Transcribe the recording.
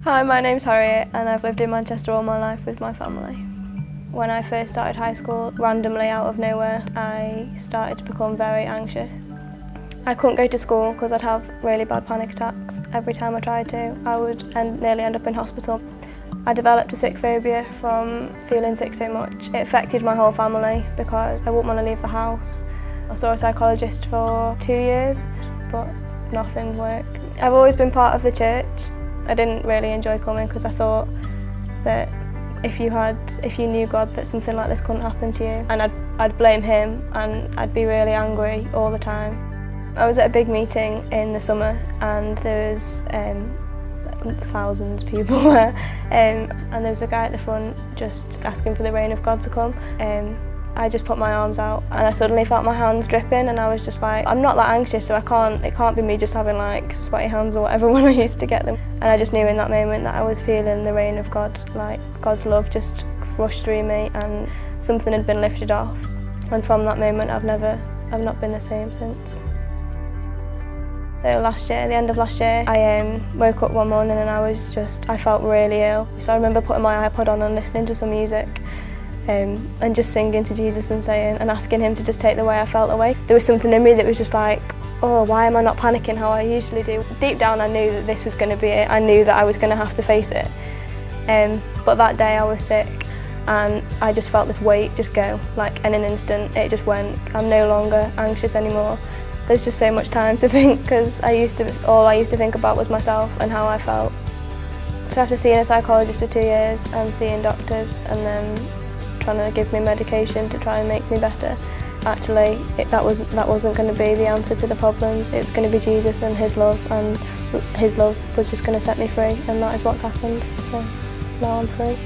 Hi, my name's Harriet and I've lived in Manchester all my life with my family. When I first started high school, randomly out of nowhere, I started to become very anxious. I couldn't go to school because I'd have really bad panic attacks. Every time I tried to, I would nearly end up in hospital. I developed a sick phobia from feeling sick so much. It affected my whole family because I wouldn't want to leave the house. I saw a psychologist for 2 years, but nothing worked. I've always been part of the church. I didn't really enjoy coming because I thought that if you knew God, that something like this couldn't happen to you, and I'd blame him and I'd be really angry all the time. I was at a big meeting in the summer and there was thousands of people there, and there was a guy at the front just asking for the rain of God to come. I just put my arms out and I suddenly felt my hands dripping, and I was just like, I'm not that anxious, so it can't be me just having like sweaty hands or whatever when I used to get them. And I just knew in that moment that I was feeling the rain of God, like God's love just rushed through me and something had been lifted off. And from that moment I've not been the same since. So last year, the end of last year, I woke up one morning and I felt really ill. So I remember putting my iPod on and listening to some music. And just singing to Jesus and asking him to just take the way I felt away. There was something in me that was just like, oh, why am I not panicking how I usually do? Deep down I knew that this was going to be it. I knew that I was going to have to face it. But that day I was sick and I just felt this weight just go, like in an instant it just went. I'm no longer anxious anymore. There's just so much time to think because all I used to think about was myself and how I felt. So after seeing a psychologist for 2 years and seeing doctors and then trying to give me medication to try and make me better, actually that wasn't going to be the answer to the problems. It was going to be Jesus and his love was just going to set me free, and that is what's happened. So now I'm free.